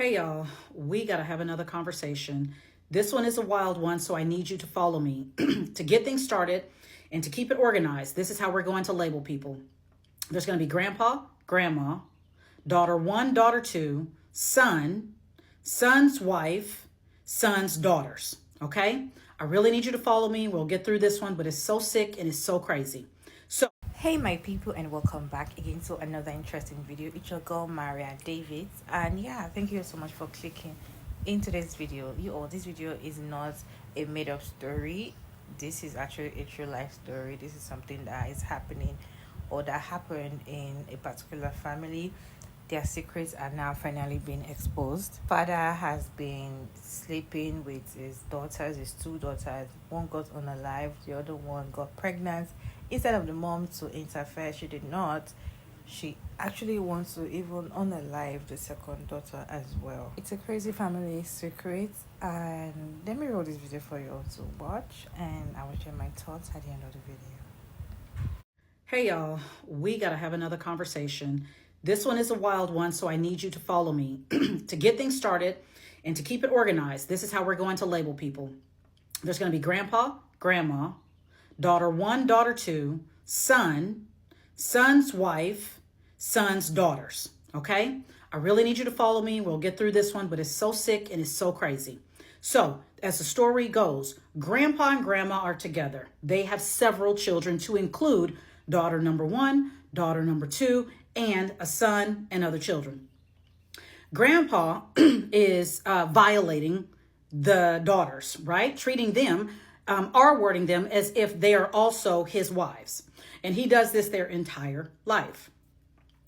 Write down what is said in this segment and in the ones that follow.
Hey y'all, we got to have another conversation. This one is a wild one, so I need you to follow me. To get things started and to keep it organized, this is how we're going to label people. There's going to be grandpa, grandma, daughter one, daughter two, son, son's wife, son's daughters. Okay? I really need you to follow me. We'll get through this one, but it's so sick and it's so crazy. So, hey my people, and welcome back again to another interesting video. It's your girl Maria David, and yeah, thank you so much for clicking into this video. This video is not a made-up story. This is actually a true life story. This is something that is happening or that happened in a particular family. Their secrets are now finally being exposed. Father has been sleeping with his daughters, his two daughters. One got unalive, the other one got pregnant. Instead of the mom to interfere, she did not. She actually wants to even unalive the second daughter as well. It's a crazy family secret, and let me roll this video for you all to watch, and I will share my thoughts at the end of the video. hey y'all, we got to have another conversation. This one is a wild one, so I need you to follow me. To get things started and to keep it organized, this is how we're going to label people. There's going to be grandpa, grandma, daughter one, daughter two, son, son's wife, son's daughters. Okay? I really need you to follow me. We'll get through this one, but it's so sick and it's so crazy. So, as the story goes, grandpa and grandma are together. They have several children to include daughter number one, daughter number two, and a son and other children. Grandpa is violating the daughters, right? Treating them, R-wording them as if they are also his wives. And he does this their entire life.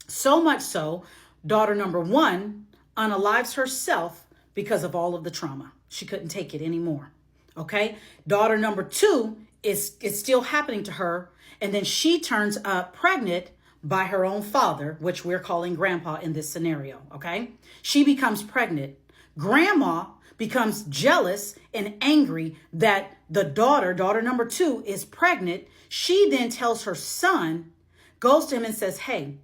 So much so, daughter number one unalives herself because of all of the trauma. She couldn't take it anymore. Okay? Daughter number two is still happening to her. And then she turns up pregnant by her own father, which we're calling grandpa in this scenario, okay? She becomes pregnant. Grandma becomes jealous and angry that the daughter number two, is pregnant. She then tells her son, goes to him and says, hey,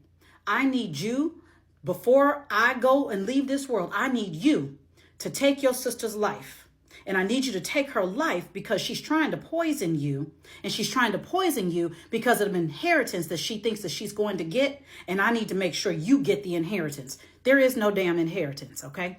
I need you, before I go and leave this world, I need you to take your sister's life. And I need you to take her life because she's trying to poison you. And she's trying to poison you because of an inheritance that she thinks that she's going to get. And I need to make sure you get the inheritance. There is no damn inheritance, okay?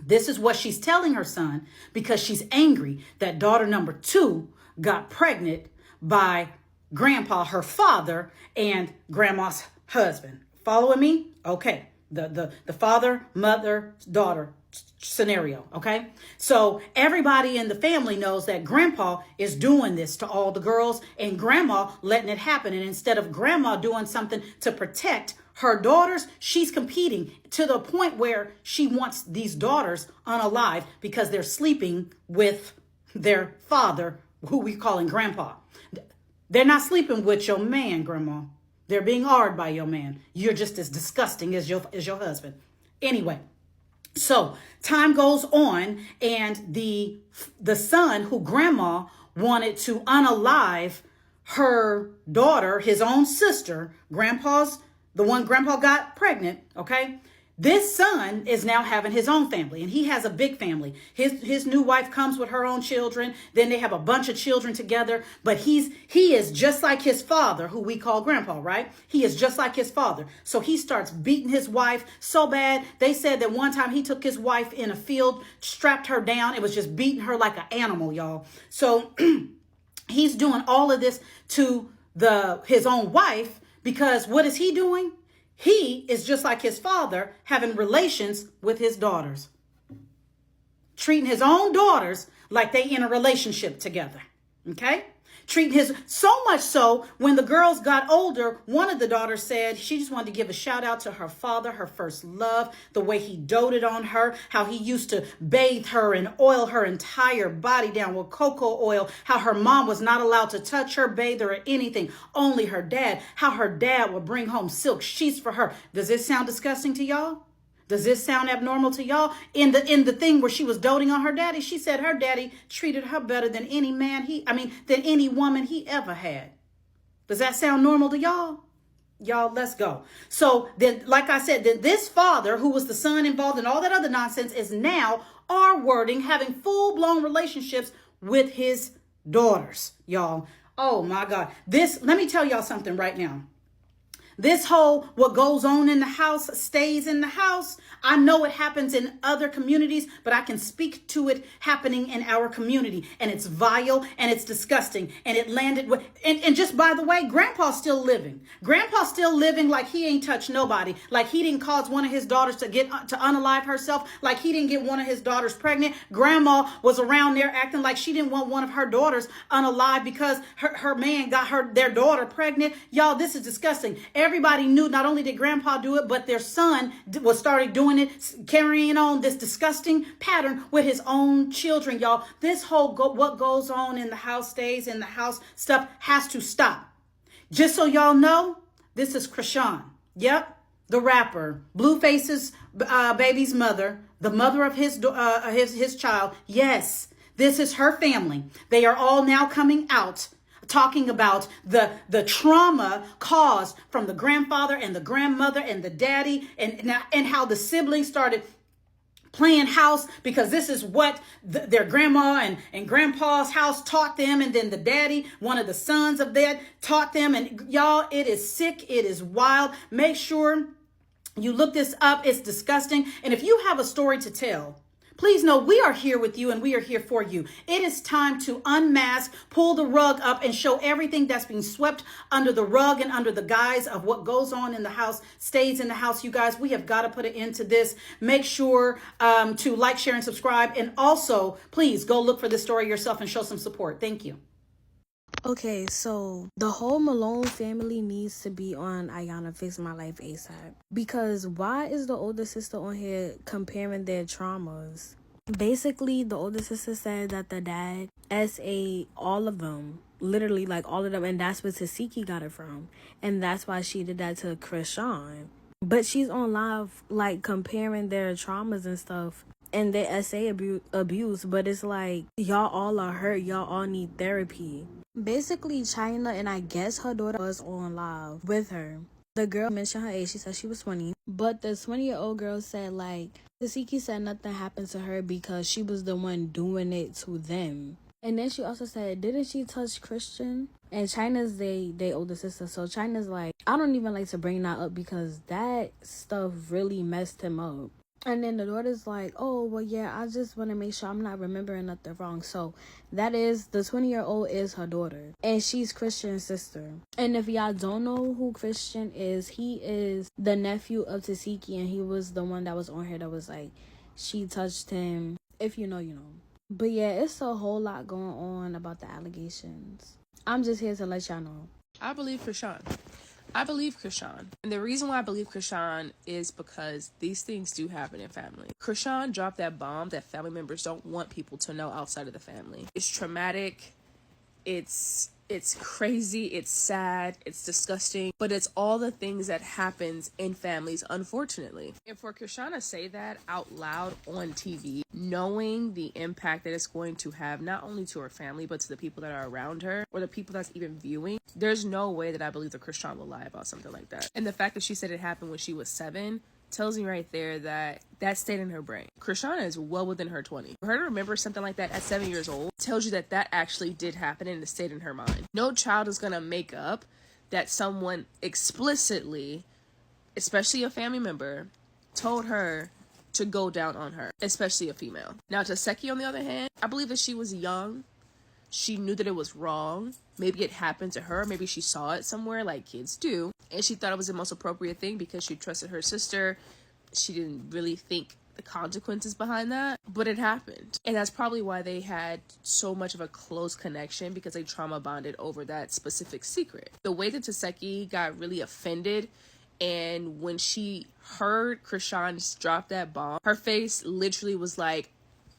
This is what she's telling her son because she's angry that daughter number two got pregnant by grandpa, her father, and grandma's husband. Following me? Okay. The father, mother, daughter scenario, okay? So everybody in the family knows that grandpa is doing this to all the girls and grandma letting it happen. And instead of grandma doing something to protect her daughters, she's competing to the point where she wants these daughters unalive because they're sleeping with their father, who we calling grandpa. They're not sleeping with your man, grandma. They're being R-ed by your man. You're just as disgusting as your husband. Anyway, so time goes on, and the son who grandma wanted to unalive her daughter, his own sister, the one grandpa got pregnant, okay? This son is now having his own family, and he has a big family. His new wife comes with her own children. Then they have a bunch of children together, but he is just like his father, who we call grandpa, right? He is just like his father. So he starts beating his wife so bad. They said that one time he took his wife in a field, strapped her down. It was just beating her like an animal, y'all. So he's doing all of this to his own wife because what is he doing? He is just like his father, having relations with his daughters. Treating his own daughters like they in a relationship together. Okay? Treating so much so, when the girls got older, one of the daughters said she just wanted to give a shout out to her father, her first love, the way he doted on her, how he used to bathe her and oil her entire body down with cocoa oil, how her mom was not allowed to touch her, bathe her, or anything, only her dad, how her dad would bring home silk sheets for her. Does this sound disgusting to y'all? Does this sound abnormal to y'all? In the thing where she was doting on her daddy, she said her daddy treated her better than any man than any woman he ever had. Does that sound normal to y'all? Y'all, let's go. So then, like I said, then this father, who was the son involved in all that other nonsense, is now R-wording, having full-blown relationships with his daughters, y'all. Oh my God. Let me tell y'all something right now. This whole what goes on in the house stays in the house. I know it happens in other communities, but I can speak to it happening in our community. And it's vile and it's disgusting. And it landed with, and just by the way, Grandpa's still living. Grandpa's still living like he ain't touched nobody. Like he didn't cause one of his daughters to unalive herself. Like he didn't get one of his daughters pregnant. Grandma was around there acting like she didn't want one of her daughters unalive because her man got their daughter pregnant. Y'all, this is disgusting. Everybody knew not only did Grandpa do it, but their son started doing it, carrying on this disgusting pattern with his own children, y'all. This whole what goes on in the house stays in the house stuff has to stop. Just so y'all know, this is Krishan. Yep, the rapper, Blueface's baby's mother, the mother of his child. Yes, this is her family. They are all now coming out, talking about the trauma caused from the grandfather and the grandmother and the daddy, and how the siblings started playing house because this is what their grandma and grandpa's house taught them. And then the daddy, one of the sons of that, taught them. And y'all, it is sick. It is wild. Make sure you look this up. It's disgusting. And if you have a story to tell, please know we are here with you and we are here for you. It is time to unmask, pull the rug up, and show everything that's being swept under the rug and under the guise of what goes on in the house stays in the house. You guys, we have got to put an end to this. Make sure to like, share, and subscribe. And also, please go look for this story yourself and show some support. Thank you. Okay, so the whole Malone family needs to be on Ayana Fix My Life ASAP. Because why is the older sister on here comparing their traumas? Basically, the older sister said that the dad SA all of them, literally like all of them, and that's where Tasiki got it from. And that's why she did that to Krishan. But she's on live like comparing their traumas and stuff and their SA abuse, but it's like y'all all are hurt, y'all all need therapy. Basically, China and I guess her daughter was on live with her. The girl mentioned her age. She said she was 20. But the 20-year-old girl said, like, Tasiki said nothing happened to her because she was the one doing it to them. And then she also said, didn't she touch Christian? And China's they older sister. So China's like, I don't even like to bring that up because that stuff really messed him up. And then the daughter's like, oh, well, yeah, I just want to make sure I'm not remembering nothing wrong. So that is, the 20-year-old is her daughter. And she's Christian's sister. And if y'all don't know who Christian is, he is the nephew of Tasiki. And he was the one that was on here that was like, she touched him. If you know, you know. But yeah, it's a whole lot going on about the allegations. I'm just here to let y'all know. I believe Krishan. And the reason why I believe Krishan is because these things do happen in family. Krishan dropped that bomb that family members don't want people to know outside of the family. It's traumatic. It's crazy. It's sad. It's disgusting. But it's all the things that happens in families, unfortunately. And for Krishan to say that out loud on TV, knowing the impact that it's going to have not only to her family, but to the people that are around her or the people that's even viewing, there's no way that I believe that Krishan will lie about something like that. And the fact that she said it happened when she was 7 tells me right there that that stayed in her brain. Krishan is well within her 20s. For her to remember something like that at 7 years old tells you that that actually did happen and it stayed in her mind. No child is going to make up that someone explicitly, especially a family member, told her to go down on her, especially a female. Now, Taseki, on the other hand, I believe that she was young. She knew that it was wrong. Maybe it happened to her. Maybe she saw it somewhere like kids do. And she thought it was the most appropriate thing because she trusted her sister. She didn't really think the consequences behind that. But it happened. And that's probably why they had so much of a close connection, because they trauma bonded over that specific secret. The way that Taseki got really offended, and when she heard Krishan drop that bomb, her face literally was like,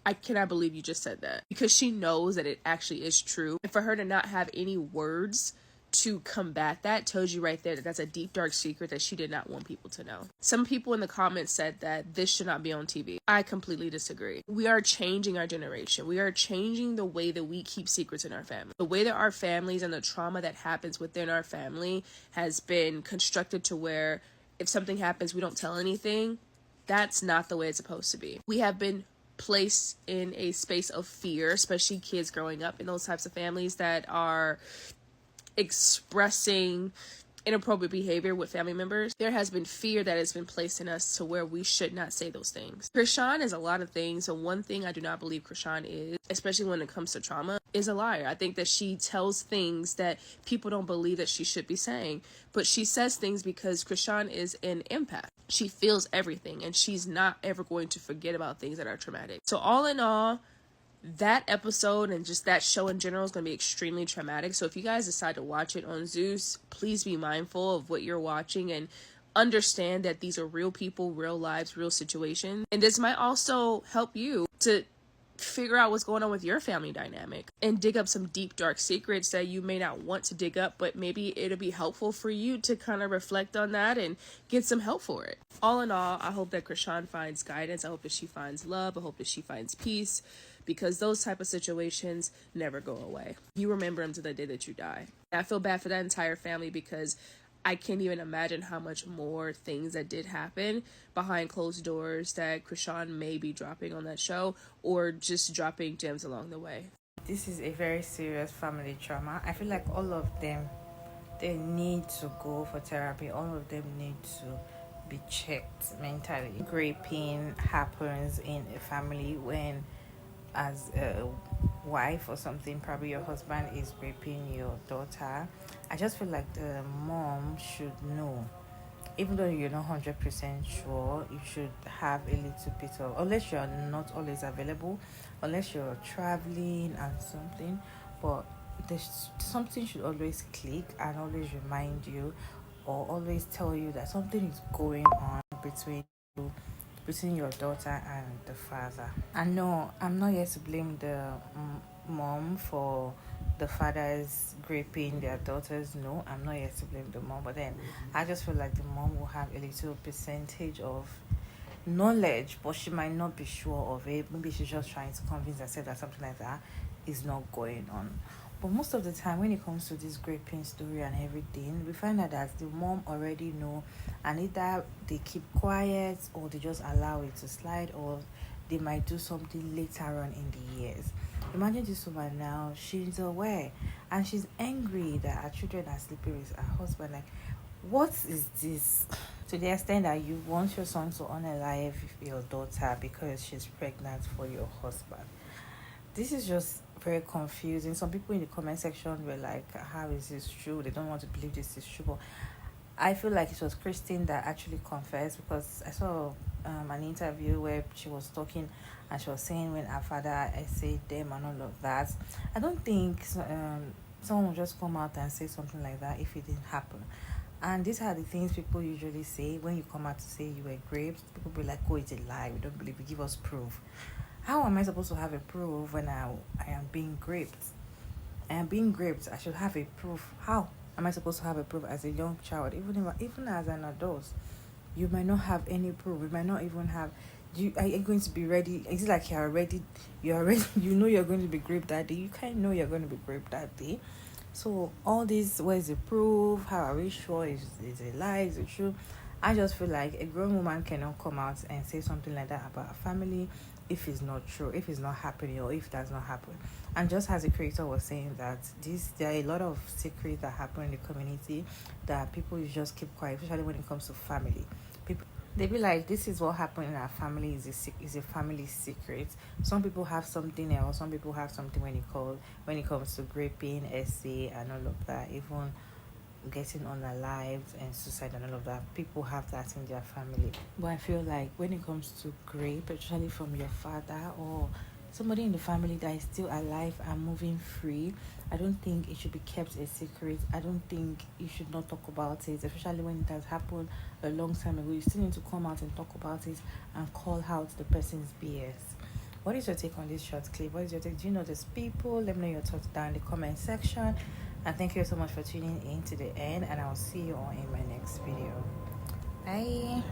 I cannot believe you just said that, because she knows that it actually is true. And for her to not have any words to combat that tells you right there that that's a deep, dark secret that she did not want people to know. Some people in the comments said that this should not be on TV. I completely disagree. We are changing our generation. We are changing the way that we keep secrets in our family. The way that our families and the trauma that happens within our family has been constructed to where if something happens, we don't tell anything. That's not the way it's supposed to be. We have been placed in a space of fear, especially kids growing up in those types of families that are expressing inappropriate behavior with family members. There has been fear that has been placed in us to where we should not say those things. Krishan is a lot of things, and one thing I do not believe Krishan is, especially when it comes to trauma, is a liar. I think that she tells things that people don't believe that she should be saying, but she says things because Krishan is an empath. She feels everything, and she's not ever going to forget about things that are traumatic. So all in all, that episode and just that show in general is going to be extremely traumatic. So if you guys decide to watch it on Zeus, please be mindful of what you're watching and understand that these are real people, real lives, real situations. And this might also help you to figure out what's going on with your family dynamic and dig up some deep, dark secrets that you may not want to dig up, but maybe it'll be helpful for you to kind of reflect on that and get some help for it. All in all, I hope that Krishan finds guidance. I hope that she finds love. I hope that she finds peace, because those type of situations never go away. You remember them to the day that you die. And I feel bad for that entire family because I can't even imagine how much more things that did happen behind closed doors that Krishan may be dropping on that show, or just dropping gems along the way. This is a very serious family trauma. I feel like all of them, they need to go for therapy. All of them need to be checked mentally. Raping happens in a family when, as a wife or something, probably your husband is raping your daughter. I just feel like the mom should know. Even though you're not 100% sure, you should have a little bit of, unless you're not always available, unless you're traveling and something, but there's something should always click and always remind you or always tell you that something is going on between your daughter and the father. And no, I'm not here to blame the mom for the fathers raping their daughters. No, I'm not here to blame the mom, but then I just feel like the mom will have a little percentage of knowledge, but she might not be sure of it. Maybe she's just trying to convince herself that something like that is not going on. But most of the time, when it comes to this raping story and everything, we find out that the mom already know, and either they keep quiet or they just allow it to slide, or they might do something later on in the years. Imagine this woman now, she's aware and she's angry that her children are sleeping with her husband. Like, what is this? To the extent that you want your son to unalive your daughter because she's pregnant for your husband. This is just very confusing. Some people in the comment section were like, how is this true? They don't want to believe this is true. But I feel like it was Christine that actually confessed, because I saw an interview where she was talking and she was saying when her father said them and all of that. I don't think someone will just come out and say something like that if it didn't happen. And these are the things people usually say when you come out to say you were raped. People be like, oh, it's a lie, we don't believe you, give us proof. How am I supposed to have a proof when I am being raped? I am being raped. I should have a proof. How am I supposed to have a proof as a young child? Even as an adult, you might not have any proof. You might not even have. Are you going to be ready? Is it like you're ready? You know you're going to be raped that day. You can't know you're going to be raped that day. So all this, where's the proof? How are we sure is a lie? Is it true? I just feel like a grown woman cannot come out and say something like that about a family if it's not true, if it's not happening, or if it does not happen. And just as the creator was saying that there are a lot of secrets that happen in the community that people just keep quiet, especially when it comes to family. People, they be like, this is what happened in our family is a family secret. Some people have something else. Some people have something when it comes to raping, essay, and all of that. Even getting unalived and suicide and all of that, people have that in their family. But I feel like when it comes to rape, especially from your father or somebody in the family that is still alive and moving free, I don't think it should be kept a secret. I don't think you should not talk about it, especially when it has happened a long time ago. You still need to come out and talk about it and call out the person's BS. What is your take on this short clip? What is your take? Do you know these people? Let me know your thoughts down in the comment section. And thank you so much for tuning in to the end, and I'll see you all in my next video. Bye.